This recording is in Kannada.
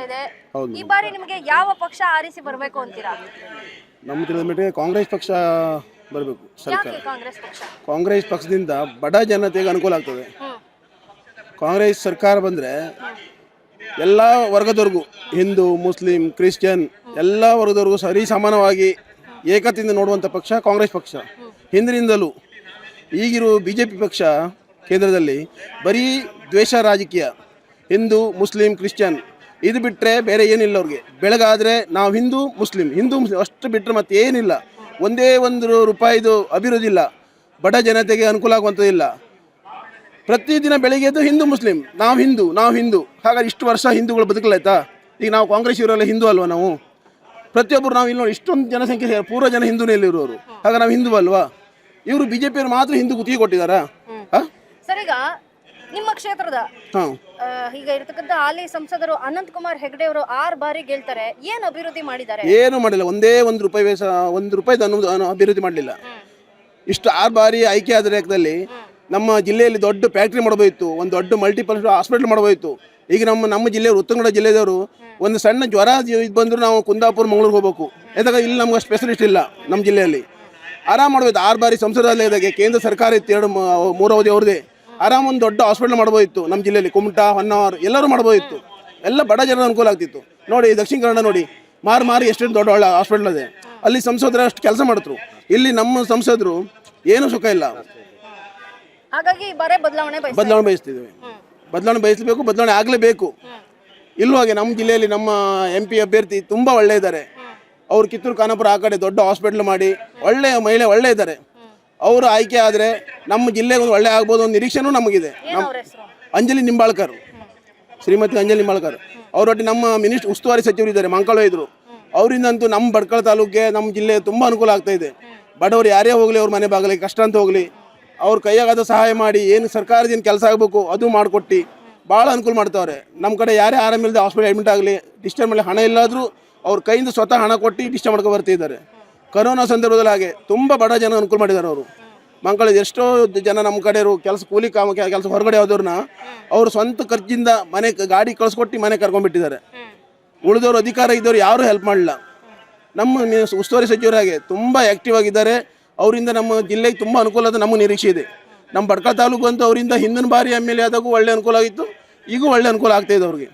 ಇದೆ. ಹೌದು ಈ ಬಾರಿ ನಿಮಗೆ ಯಾವ ಪಕ್ಷ ಆರಿಸಿ ಬರಬೇಕು ಅಂತೀರಾ? ನಮ್ಮ ತಿಳಿದ ಮಟ್ಟಿಗೆ ಕಾಂಗ್ರೆಸ್ ಪಕ್ಷ ಬರಬೇಕು ಸರ್ಕಾರ. ಯಾಕೆ ಕಾಂಗ್ರೆಸ್ ಪಕ್ಷ? ಕಾಂಗ್ರೆಸ್ ಪಕ್ಷದಿಂದ ಬಡ ಜನತೆಗೆ ಅನುಕೂಲ ಆಗ್ತದೆ. ಕಾಂಗ್ರೆಸ್ ಸರ್ಕಾರ ಬಂದರೆ ಎಲ್ಲ ವರ್ಗದವ್ರಿಗೂ, ಹಿಂದೂ, ಮುಸ್ಲಿಂ, ಕ್ರಿಶ್ಚಿಯನ್ ಎಲ್ಲ ವರ್ಗದವ್ರಿಗೂ ಸರಿ ಸಮಾನವಾಗಿ ಏಕತೆಯಿಂದ ನೋಡುವಂಥ ಪಕ್ಷ ಕಾಂಗ್ರೆಸ್ ಪಕ್ಷ. ಹಿಂದಿನಿಂದಲೂ ಈಗಿರುವ BJP ಪಕ್ಷ ಕೇಂದ್ರದಲ್ಲಿ ಬರೀ ದ್ವೇಷ ರಾಜಕೀಯ, ಹಿಂದೂ, ಮುಸ್ಲಿಂ, ಕ್ರಿಶ್ಚಿಯನ್ ಇದು ಬಿಟ್ಟರೆ ಬೇರೆ ಏನಿಲ್ಲ ಅವ್ರಿಗೆ. ಬೆಳಗಾದರೆ ನಾವು ಹಿಂದೂ ಮುಸ್ಲಿಂ ಅಷ್ಟು ಬಿಟ್ಟರೆ ಮತ್ತೆ ಏನಿಲ್ಲ. ಒಂದೇ ಒಂದು ರೂಪಾಯಿದು ಅಭಿವೃದ್ಧಿ ಇಲ್ಲ, ಬಡ ಜನತೆಗೆ ಅನುಕೂಲ ಆಗುವಂಥದ್ದಿಲ್ಲ. ಪ್ರತಿದಿನ ಬೆಳಿಗ್ಗೆದ್ದು ಹಿಂದೂ ಮುಸ್ಲಿಂ, ನಾವು ಹಿಂದೂ. ಹಾಗಾಗಿ ಇಷ್ಟು ವರ್ಷ ಹಿಂದೂಗಳು ಬದುಕಲಾಯ್ತಾ? ಈಗ ನಾವು ಕಾಂಗ್ರೆಸ್ ಇವರೆಲ್ಲ ಹಿಂದೂ ಅಲ್ವಾ? ನಾವು ಪ್ರತಿಯೊಬ್ಬರು ನಾವು ಇಲ್ಲಿ ನೋಡಿ ಇಷ್ಟೊಂದು ಜನಸಂಖ್ಯೆ ಪೂರ್ವ ಜನ ಹಿಂದೂನೇ ಇಲ್ಲಿರೋರು. ಹಾಗೆ ನಾವು ಹಿಂದೂ ಅಲ್ವಾ? ಇವರು BJPಯವರು ಮಾತ್ರ ಹಿಂದೂ ಗುತ್ತಿಗೆ ಕೊಟ್ಟಿದ್ದಾರಾ? ಸರ್, ಈಗ ನಿಮ್ಮ ಕ್ಷೇತ್ರದ ಈಗ ಇರ್ತಕ್ಕಂಥ ಹಾಲಿ ಸಂಸದರು ಅನಂತ್ ಕುಮಾರ್ ಹೆಗಡೆ ಅವರು 6 ಬಾರಿ ಗೆಲ್ತಾರೆ. ಏನು ಅಭಿವೃದ್ಧಿ ಮಾಡಿದ್ದಾರೆ? ಏನು ಮಾಡಿಲ್ಲ. ಒಂದೇ ಒಂದು ರೂಪಾಯಿದು ಅಭಿವೃದ್ಧಿ ಮಾಡಲಿಲ್ಲ. ಇಷ್ಟು 6 ಬಾರಿ ಆಯ್ಕೆ ಆದ ಲೆಕ್ಕದಲ್ಲಿ ನಮ್ಮ ಜಿಲ್ಲೆಯಲ್ಲಿ ದೊಡ್ಡ ಫ್ಯಾಕ್ಟ್ರಿ ಮಾಡಬೋಯಿತ್ತು, ಒಂದು ದೊಡ್ಡ ಮಲ್ಟಿಪಲ್ ಹಾಸ್ಪಿಟಲ್ ಮಾಡಬೋಯಿತ್ತು. ಈಗ ನಮ್ಮ ಜಿಲ್ಲೆಯವರು, ಉತ್ತರ ಕನ್ನಡ ಜಿಲ್ಲೆಯವರು ಒಂದು ಸಣ್ಣ ಜ್ವರ ಇದು ಬಂದರೂ ನಾವು ಕುಂದಾಪುರ, ಮಂಗಳೂರು ಹೋಗಬೇಕು. ಯಾಕಂದ್ರೆ ಇಲ್ಲಿ ನಮ್ಗೆ ಸ್ಪೆಷಲಿಸ್ಟ್ ಇಲ್ಲ ನಮ್ಮ ಜಿಲ್ಲೆಯಲ್ಲಿ. ಆರಾಮ್ ಮಾಡ್ಬೋಯ್ತು. 6 ಬಾರಿ ಸಂಸದಲ್ಲೇ ಇದ್ದಾಗೆ ಕೇಂದ್ರ ಸರ್ಕಾರ ಇತ್ತು, 2-3 ಅವಧಿ ಅವ್ರದೇ. ಆರಾಮ್ ಒಂದು ದೊಡ್ಡ ಹಾಸ್ಪಿಟಲ್ ಮಾಡ್ಬೋದಿತ್ತು ನಮ್ಮ ಜಿಲ್ಲೆಯಲ್ಲಿ. ಕುಮಟಾ, ಹೊನ್ನಾವರ ಎಲ್ಲರೂ ಮಾಡ್ಬೋದಿತ್ತು. ಎಲ್ಲ ಬಡ ಜನರ ಅನುಕೂಲ ಆಗ್ತಿತ್ತು. ನೋಡಿ ದಕ್ಷಿಣ ಕನ್ನಡ ನೋಡಿ, ಮಾರಿ ಎಷ್ಟೊಂದು ದೊಡ್ಡ ಒಳ್ಳೆ ಹಾಸ್ಪಿಟಲ್ ಇದೆ. ಅಲ್ಲಿ ಸಂಸದರು ಅಷ್ಟು ಕೆಲಸ ಮಾಡಿದ್ರು. ಇಲ್ಲಿ ನಮ್ಮ ಸಂಸದರು ಏನೂ ಸುಖ ಇಲ್ಲ. ಹಾಗಾಗಿ ಬದಲಾವಣೆ ಬಯಸ್ತಿದ್ದೇವೆ. ಬದಲಾವಣೆ ಬಯಸಬೇಕು, ಬದಲಾವಣೆ ಆಗಲೇಬೇಕು. ಇಲ್ಲವಾಗೆ ನಮ್ಮ ಜಿಲ್ಲೆಯಲ್ಲಿ ನಮ್ಮ MP ಅಭ್ಯರ್ಥಿ ತುಂಬ ಒಳ್ಳೆ ಇದ್ದಾರೆ. ಅವ್ರು ಕಿತ್ತೂರು ಖಾನಾಪುರ ಆ ಕಡೆ ದೊಡ್ಡ ಹಾಸ್ಪಿಟ್ಲ್ ಮಾಡಿ ಒಳ್ಳೆಯ ಮಹಿಳೆ ಒಳ್ಳೆ ಇದ್ದಾರೆ. ಅವರು ಆಯ್ಕೆ ಆದರೆ ನಮ್ಮ ಜಿಲ್ಲೆಗೆ ಒಂದು ಒಳ್ಳೆ ಆಗ್ಬೋದು ಒಂದು ನಿರೀಕ್ಷೆನೂ ನಮಗಿದೆ. ಅಂಜಲಿ ನಿಂಬಾಳ್ಕರ್, ಶ್ರೀಮತಿ ಅಂಜಲಿ ನಿಂಬಾಳ್ಕರ್ ಅವರೊಟ್ಟಿಗೆ ನಮ್ಮ ಉಸ್ತುವಾರಿ ಸಚಿವರು ಇದ್ದಾರೆ, ಮಂಕಳ ಇದ್ರು. ಅವರಿಂದಂತೂ ನಮ್ಮ ಭಟ್ಕಳ ತಾಲೂಕಿಗೆ, ನಮ್ಮ ಜಿಲ್ಲೆ ತುಂಬ ಅನುಕೂಲ ಆಗ್ತಾ ಇದೆ. ಬಡವರು ಯಾರೇ ಹೋಗಲಿ, ಅವ್ರ ಮನೆ ಬಾಗಲಿ ಕಷ್ಟ ಅಂತ ಹೋಗಲಿ, ಅವ್ರ ಕೈಯಾಗಾದ ಸಹಾಯ ಮಾಡಿ, ಏನು ಸರ್ಕಾರದಿಂದ ಕೆಲಸ ಆಗಬೇಕು ಅದು ಮಾಡಿಕೊಟ್ಟು ಭಾಳ ಅನುಕೂಲ ಮಾಡ್ತಾವ್ರೆ. ನಮ್ಮ ಕಡೆ ಯಾರೇ ಆರಾಮಿಲ್ಲದೆ ಹಾಸ್ಪಿಟಲ್ ಅಡ್ಮಿಟ್ ಆಗಲಿ, ಡಿಸ್ಚಾರ್ಜ್ ಮಾಡಲಿ ಹಣ ಇಲ್ಲಾದರೂ ಅವ್ರ ಕೈಯಿಂದ ಸ್ವತಃ ಹಣ ಕೊಟ್ಟು ಡಿಸ್ಚಾರ್ಜ್ ಮಾಡ್ಕೊ ಬರ್ತಿದ್ದಾರೆ. ಕರೋನಾ ಸಂದರ್ಭದಲ್ಲಿ ಹಾಗೆ ತುಂಬ ಬಡ ಜನ ಅನುಕೂಲ ಮಾಡಿದ್ದಾರೆ ಅವರು. ಮಂಗಳದ ಎಷ್ಟೋ ಜನ ನಮ್ಮ ಕಡೆಯವರು ಕೆಲಸ ಕೂಲಿ ಕೆಲಸ ಹೊರಗಡೆ ಹೋದವ್ರನ್ನ ಅವರು ಸ್ವಂತ ಖರ್ಚಿಂದ ಮನೆ ಗಾಡಿ ಕಳಿಸ್ಕೊಟ್ಟು ಮನೆ ಕರ್ಕೊಂಡ್ಬಿಟ್ಟಿದ್ದಾರೆ. ಉಳಿದವರು ಅಧಿಕಾರ ಇದ್ದವರು ಯಾರೂ ಹೆಲ್ಪ್ ಮಾಡಲಿಲ್ಲ. ನಮ್ಮ ಉಸ್ತುವಾರಿ ಸಚಿವರಾಗೆ ತುಂಬ ಆ್ಯಕ್ಟಿವ್ ಆಗಿದ್ದಾರೆ. ಅವರಿಂದ ನಮ್ಮ ಜಿಲ್ಲೆಗೆ ತುಂಬ ಅನುಕೂಲ ಅದು ನಮಗೆ ನಿರೀಕ್ಷೆ ಇದೆ. ನಮ್ಮ ಭಟ್ಕಳ ತಾಲೂಕು ಅಂತೂ ಅವರಿಂದ ಹಿಂದಿನ ಬಾರಿ MLA ಆದಾಗೂ ಒಳ್ಳೆ ಅನುಕೂಲ ಆಗಿತ್ತು, ಈಗೂ ಒಳ್ಳೆ ಅನುಕೂಲ ಆಗ್ತಾಯಿದೆ ಅವ್ರಿಗೆ.